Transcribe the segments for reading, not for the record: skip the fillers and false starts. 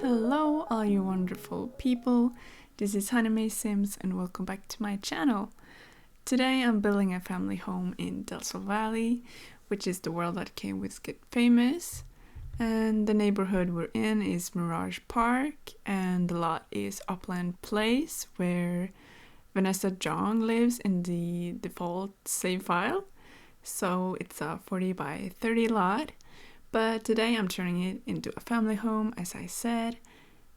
Hello, all you wonderful people. This is honeymaysims and welcome back to my channel. Today I'm building a family home in Del Sol Valley, which is the world that came with Get Famous. And the neighborhood we're in is Mirage Park, and the lot is Upland Place, where Vanessa Jong lives in the default save file. So it's a 40 by 30 lot. But today I'm turning it into a family home, as I said,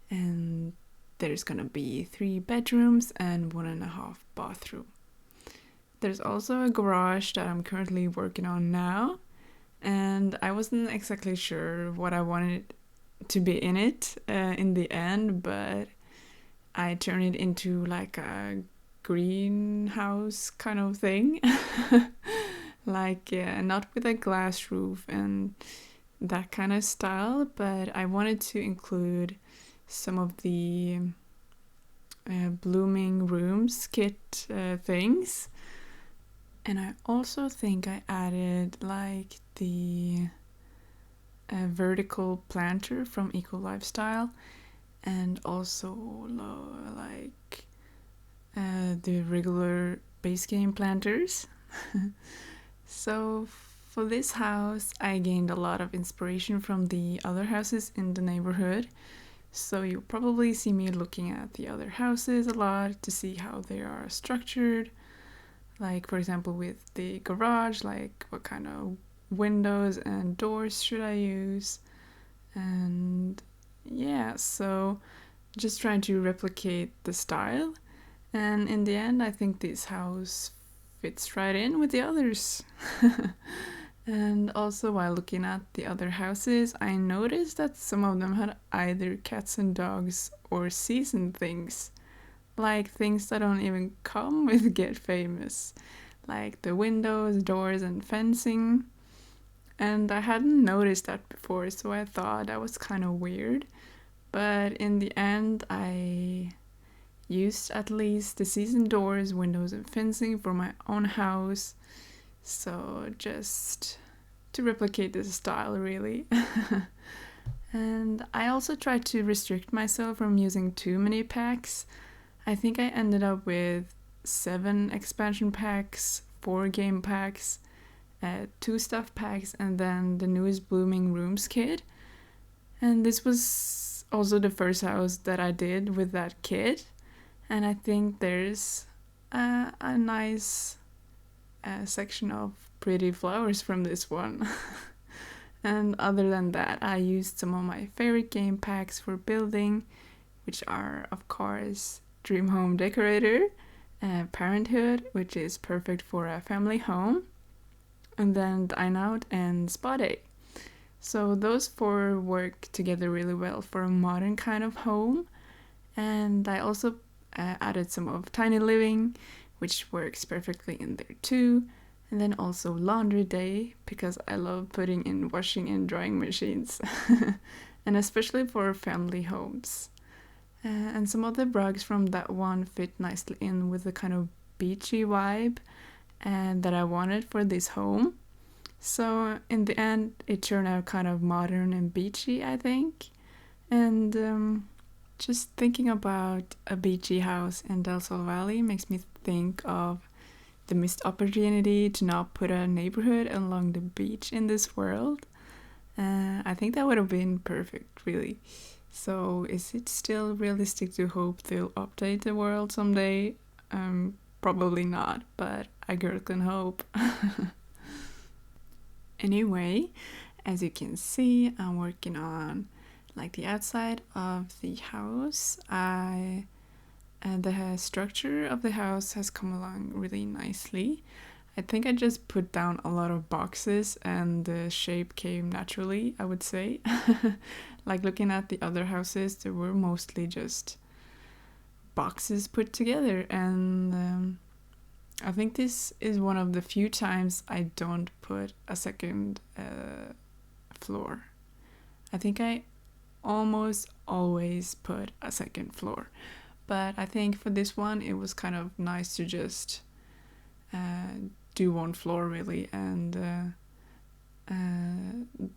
and there's gonna be 3 bedrooms and 1.5 bathroom. There's also a garage that I'm currently working on now, and I wasn't exactly sure what I wanted to be in it in the end, but I turned it into like a greenhouse kind of thing, like not with a glass roof and that kind of style, but I wanted to include some of the blooming rooms kit things, and I also think I added like the vertical planter from Eco Lifestyle, and also like the regular base game planters. So for this house, I gained a lot of inspiration from the other houses in the neighborhood. So you'll probably see me looking at the other houses a lot to see how they are structured. Like, for example, with the garage, like what kind of windows and doors should I use? And yeah, so just trying to replicate the style. And in the end, I think this house fits right in with the others. And also, while looking at the other houses, I noticed that some of them had either cats and dogs or seasoned things, like things that don't even come with Get Famous, like the windows, doors, and fencing. And I hadn't noticed that before, so I thought that was kind of weird. But in the end, I used at least the seasoned doors, windows, and fencing for my own house. So just to replicate this style, really. And I also tried to restrict myself from using too many packs. I think I ended up with 7 expansion packs, 4 game packs, 2 stuff packs, and then the newest Blooming Rooms kit. And this was also the first house that I did with that kit. And I think there's a nice section of pretty flowers from this one. And other than that, I used some of my favorite game packs for building, which are, of course, Dream Home Decorator, Parenthood, which is perfect for a family home, and then Dine and Spa Day. So those 4 work together really well for a modern kind of home. And I also added some of Tiny Living, which works perfectly in there too. And then also Laundry Day, because I love putting in washing and drying machines. And especially for family homes. And some of the rugs from that one fit nicely in with the kind of beachy vibe that I wanted for this home. So in the end, it turned out kind of modern and beachy, I think. And just thinking about a beachy house in Del Sol Valley makes me think of the missed opportunity to not put a neighborhood along the beach in this world. I think that would have been perfect, really. So is it still realistic to hope they'll update the world someday? Probably not, but a girl can hope. Anyway, as you can see, I'm working on like the outside of the house. And the structure of the house has come along really nicely. I think I just put down a lot of boxes and the shape came naturally, I would say. Like looking at the other houses, there were mostly just boxes put together, and I think this is one of the few times I don't put a second floor. I think I almost always put a second floor. But I think for this one, it was kind of nice to just do one floor, really, and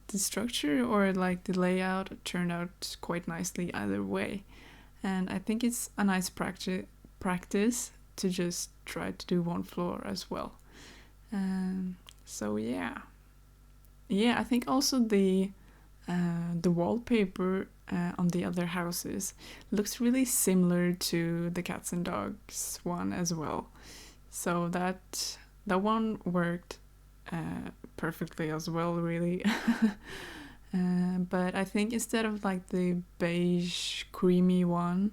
the structure or like the layout turned out quite nicely either way. And I think it's a nice practice to just try to do one floor as well. So yeah, I think also the wallpaper on the other houses looks really similar to the cats and dogs one as well. So that one worked perfectly as well, really. But I think instead of like the beige creamy one,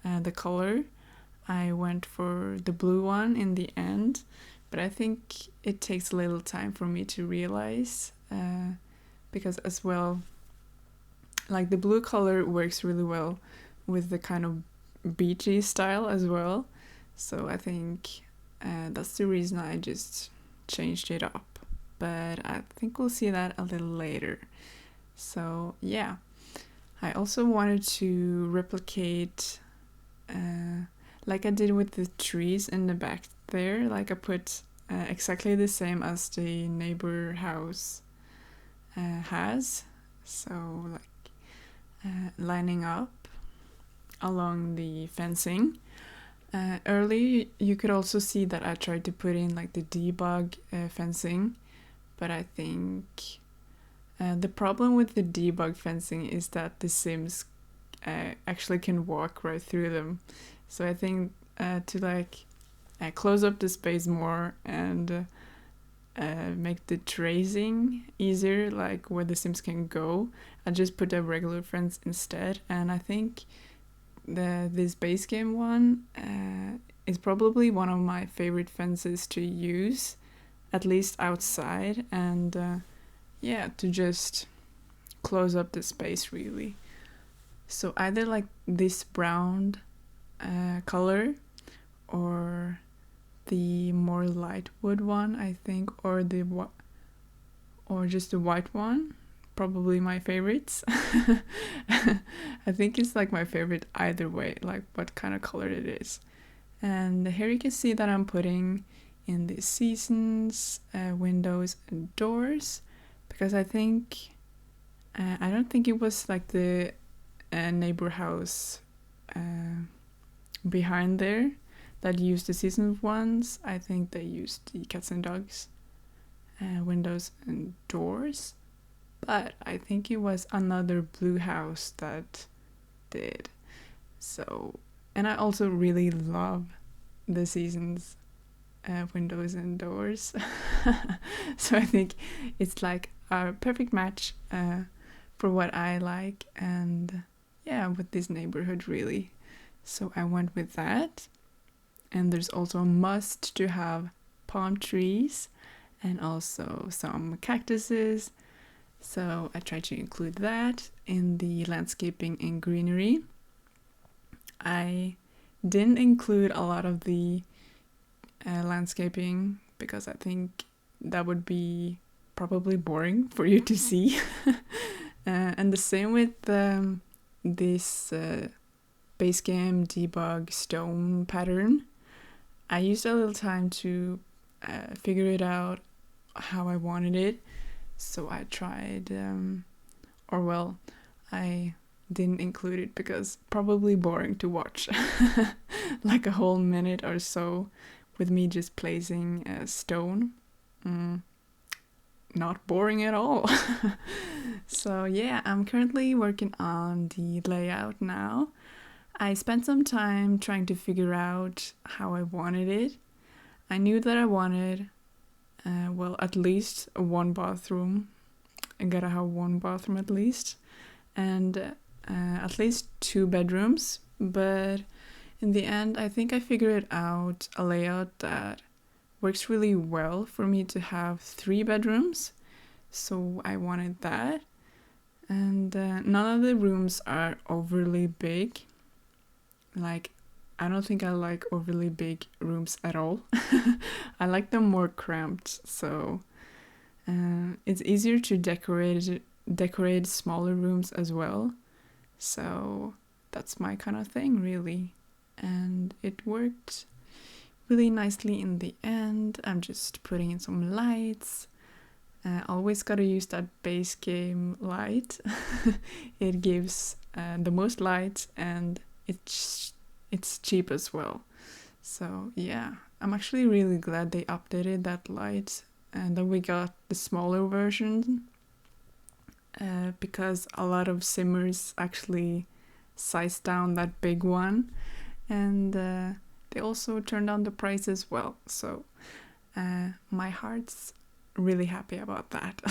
the color, I went for the blue one in the end. But I think it takes a little time for me to realize, because as well, like the blue color works really well with the kind of beachy style as well. So I think that's the reason I just changed it up. But I think we'll see that a little later. So yeah, I also wanted to replicate like I did with the trees in the back there. Like I put exactly the same as the neighbor house has. So like lining up along the fencing. Early you could also see that I tried to put in like the debug fencing, but I think the problem with the debug fencing is that the Sims actually can walk right through them. So I think to like close up the space more and make the tracing easier, like where the Sims can go, I just put a regular fence instead. And I think this base game one is probably one of my favorite fences to use, at least outside, and yeah, to just close up the space really. So either like this brown color or the more light wood one, I think, or just the white one, probably my favorites. I think it's like my favorite either way, like what kind of color it is. And here you can see that I'm putting in the seasons, windows and doors, because I think I don't think it was like the neighbor house behind there that used the seasons ones. I think they used the cats and dogs windows and doors, but I think it was another blue house that did. So, and I also really love the seasons windows and doors. So I think it's like a perfect match for what I like, and yeah, with this neighborhood really. So I went with that. And there's also a must to have palm trees and also some cactuses. So I tried to include that in the landscaping and greenery. I didn't include a lot of the landscaping because I think that would be probably boring for you to see. And the same with this base game debug stone pattern. I used a little time to figure it out how I wanted it. So I tried, I didn't include it because probably boring to watch. Like a whole minute or so with me just placing a stone. Not boring at all. So yeah, I'm currently working on the layout now. I spent some time trying to figure out how I wanted it. I knew that I wanted, at least one bathroom. I gotta have one bathroom at least. And at least 2 bedrooms. But in the end, I think I figured out a layout that works really well for me to have 3 bedrooms. So I wanted that. And none of the rooms are overly big. Like, I don't think I like overly big rooms at all. I like them more cramped, so it's easier to decorate smaller rooms as well. So that's my kind of thing, really. And it worked really nicely in the end. I'm just putting in some lights Always gotta use that base game light. It gives the most light, and it's cheap as well. So yeah, I'm actually really glad they updated that light and that we got the smaller version, because a lot of simmers actually size down that big one, and they also turned down the price as well. So my heart's really happy about that.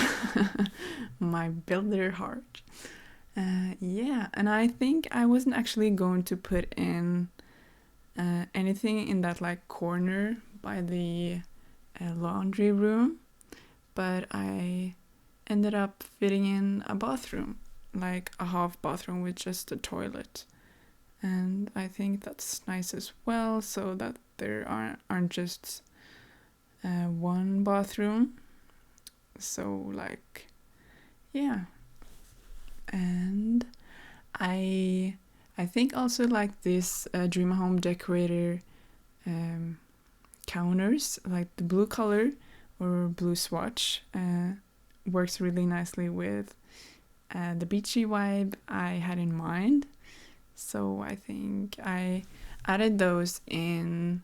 My builder heart. Yeah, and I think I wasn't actually going to put in anything in that like corner by the laundry room, but I ended up fitting in a bathroom, like a half bathroom with just a toilet. And I think that's nice as well, so that there aren't just one bathroom. So like, yeah. And I think also like this Dream Home Decorator counters, like the blue color or blue swatch, works really nicely with the beachy vibe I had in mind. So I think I added those in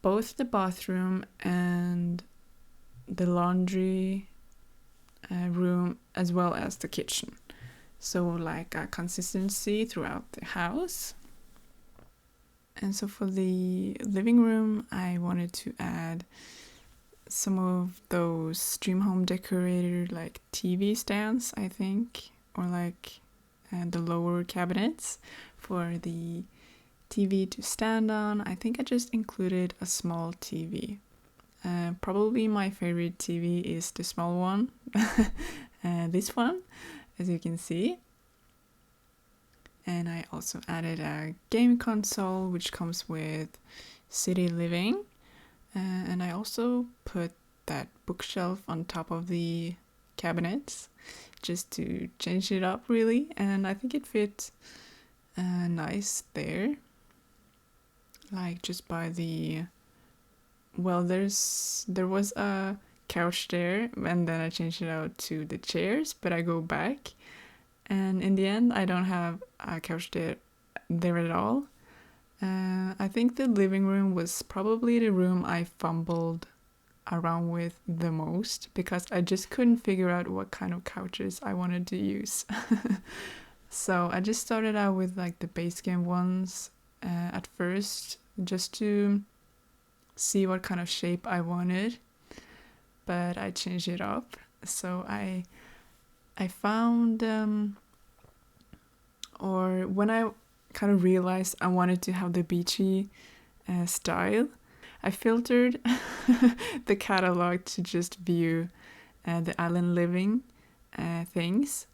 both the bathroom and the laundry room, as well as the kitchen. So like a consistency throughout the house. And so for the living room, I wanted to add some of those Dream Home Decorator like TV stands, I think, or like the lower cabinets for the TV to stand on. I think I just included a small TV. Probably my favorite TV is the small one, this one, as you can see. And I also added a game console, which comes with City Living. And I also put that bookshelf on top of the cabinets, just to change it up really. And I think it fits nice there. Like just by the... Well, there was a couch there, and then I changed it out to the chairs, but I go back. And in the end, I don't have a couch there at all. I think the living room was probably the room I fumbled around with the most, because I just couldn't figure out what kind of couches I wanted to use. So I just started out with like the base game ones at first, just to see what kind of shape I wanted, but I changed it up. So I found, or when I kind of realized I wanted to have the beachy style, I filtered the catalog to just view the island living things.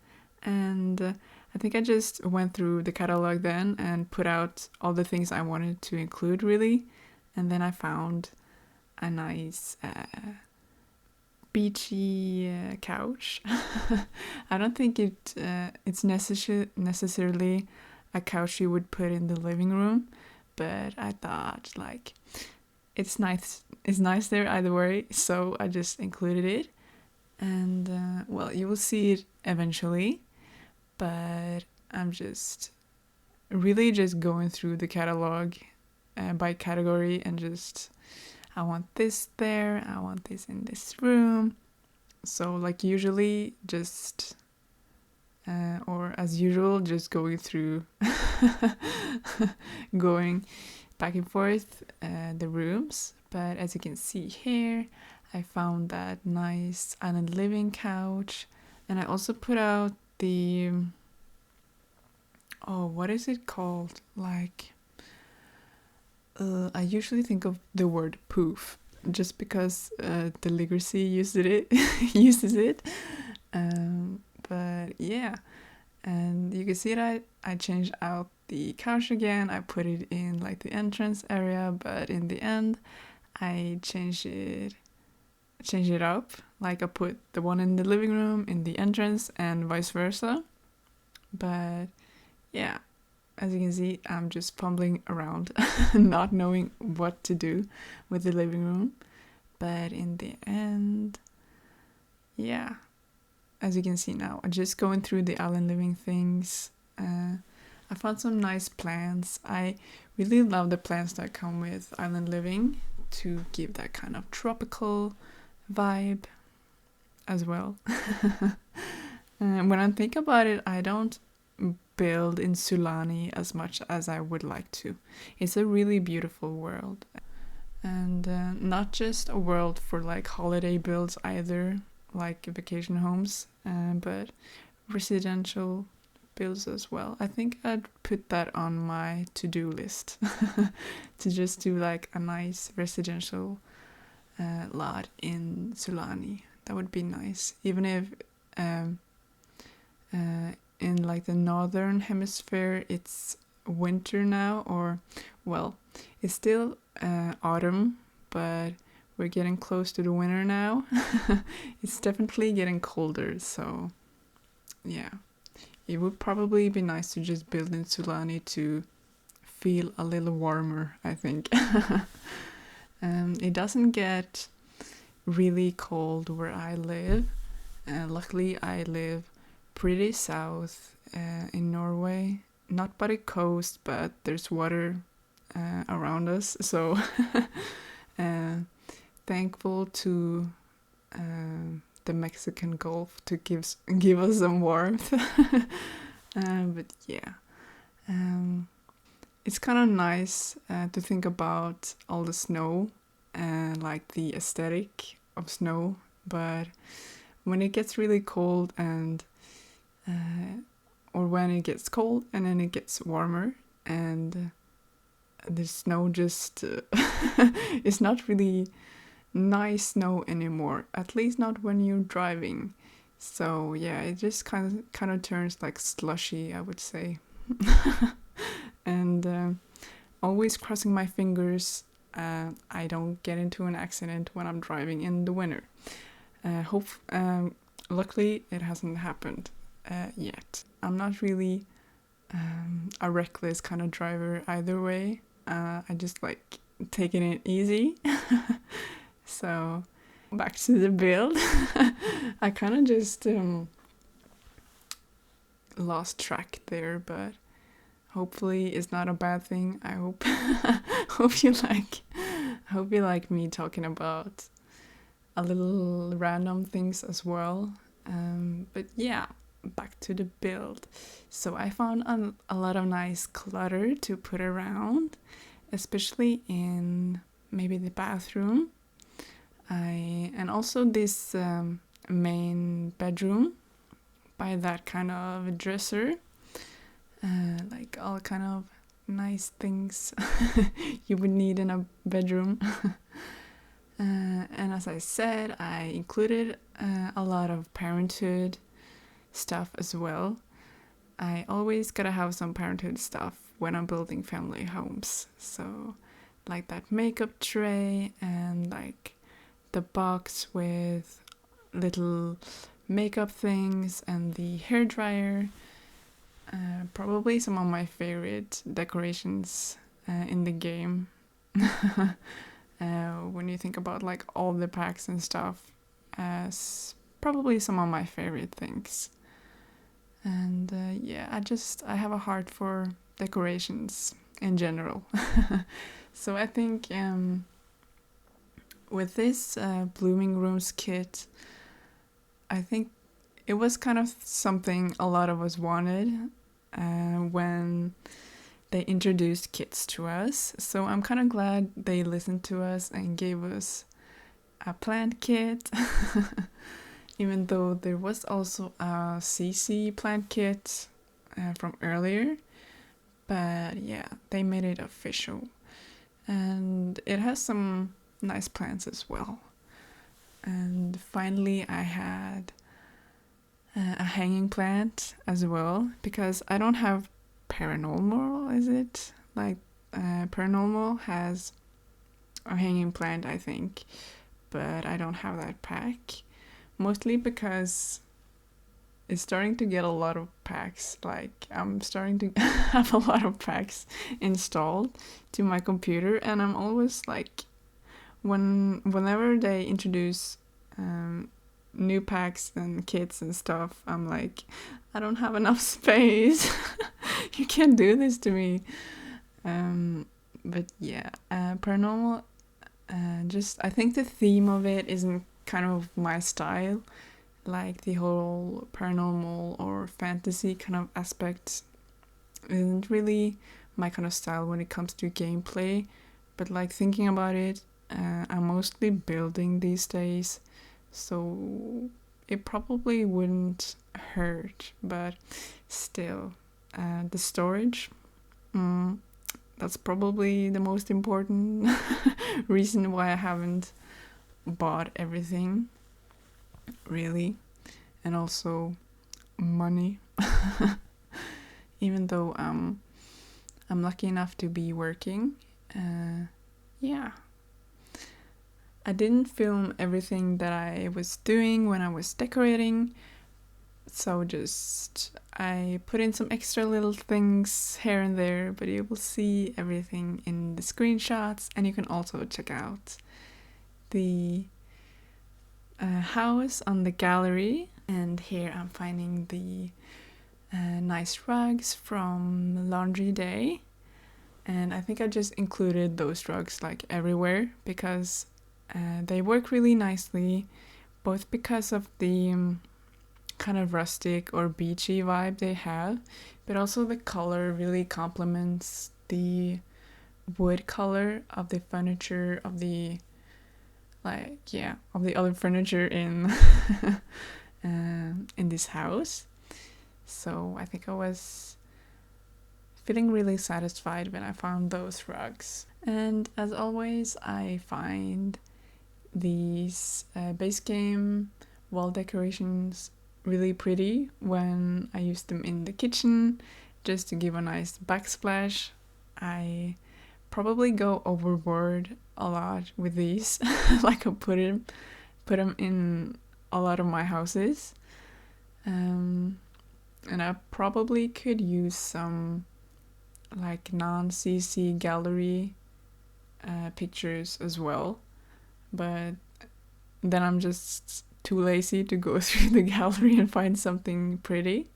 And I think I just went through the catalog then and put out all the things I wanted to include really. And then I found a nice beachy couch. I don't think it's necessarily a couch you would put in the living room, but I thought like it's nice there either way, so I just included it. And well, you will see it eventually, but I'm just really just going through the catalog by category, and just I want this there, I want this in this room. So like usually just or as usual, just going through going back and forth the rooms. But as you can see here, I found that nice island living couch, and I also put out the what is it called, like I usually think of the word poof, just because the Legacy uses it. But yeah, and you can see that I changed out the couch again. I put it in like the entrance area, but in the end, I changed it up. Like I put the one in the living room in the entrance, and vice versa. But yeah, as you can see, I'm just fumbling around, not knowing what to do with the living room. But in the end, yeah, as you can see now, I'm just going through the island living things. I found some nice plants. I really love the plants that come with island living to give that kind of tropical vibe as well. When I think about it, I don't build in Sulani as much as I would like to. It's a really beautiful world. And not just a world for like holiday builds either, like vacation homes, but residential builds as well. I think I'd put that on my to-do list to just do like a nice residential lot in Sulani. That would be nice, even if in like the northern hemisphere it's winter now, or well, it's still autumn, but we're getting close to the winter now. It's definitely getting colder, so yeah, it would probably be nice to just build in Sulani to feel a little warmer, I think. It doesn't get really cold where I live. Luckily, I live pretty south in Norway, not by the coast, but there's water around us, so thankful to the Mexican Gulf to give us some warmth. But yeah, it's kind of nice to think about all the snow and like the aesthetic of snow, but when it gets really cold and or when it gets cold and then it gets warmer and the snow just it's not really nice snow anymore, at least not when you're driving. So yeah, it just kind of turns like slushy, I would say. And always crossing my fingers I don't get into an accident when I'm driving in the winter. Luckily it hasn't happened yet. I'm not really a reckless kind of driver either way. I just like taking it easy. So back to the build. I kind of just lost track there, but hopefully it's not a bad thing. I hope hope you like me talking about a little random things as well. But yeah, back to the build. So I found a lot of nice clutter to put around, especially in maybe the bathroom. And also this main bedroom by that kind of dresser. Like all kind of nice things you would need in a bedroom. And as I said, I included a lot of Parenthood stuff as well. I always gotta have some Parenthood stuff when I'm building family homes. So like that makeup tray and like the box with little makeup things and the hairdryer. Probably some of my favorite decorations in the game. When you think about like all the packs and stuff, probably some of my favorite things. And yeah, I have a heart for decorations in general. So I think with this Blooming Rooms kit, I think it was kind of something a lot of us wanted when they introduced kits to us. So I'm kind of glad they listened to us and gave us a plant kit. Even though there was also a CC plant kit from earlier. But yeah, they made it official. And it has some nice plants as well. And finally I had a hanging plant as well, because I don't have Paranormal, is it? Like Paranormal has a hanging plant, I think, but I don't have that pack. Mostly because it's starting to get a lot of packs. Like I'm starting to have a lot of packs installed to my computer, and I'm always like, whenever they introduce new packs and kits and stuff, I'm like, I don't have enough space. You can't do this to me. But yeah, paranormal, just I think the theme of it isn't kind of my style. Like the whole paranormal or fantasy kind of aspect isn't really my kind of style when it comes to gameplay. But like thinking about it, I'm mostly building these days, so it probably wouldn't hurt. But still, the storage, that's probably the most important reason why I haven't bought everything, really. And also money. Even though I'm lucky enough to be working, yeah. I didn't film everything that I was doing when I was decorating, so just I put in some extra little things here and there, but you will see everything in the screenshots, and you can also check out the house on the gallery. And here I'm finding the nice rugs from Laundry Day, and I think I just included those rugs like everywhere because they work really nicely, both because of the kind of rustic or beachy vibe they have, but also the color really complements the wood color of the furniture of the of the other furniture in in this house. So I think I was feeling really satisfied when I found those rugs. And as always, I find these base game wall decorations really pretty when I use them in the kitchen just to give a nice backsplash. I probably go overboard a lot with these. Like I put them in a lot of my houses. And I probably could use some like non-CC gallery pictures as well, but then I'm just too lazy to go through the gallery and find something pretty.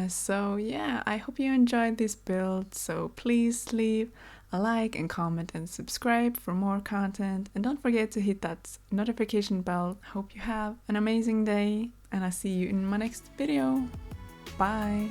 So yeah, I hope you enjoyed this build, so please leave a like and comment and subscribe for more content, and don't forget to hit that notification bell. Hope you have an amazing day, and I'll see you in my next video. Bye!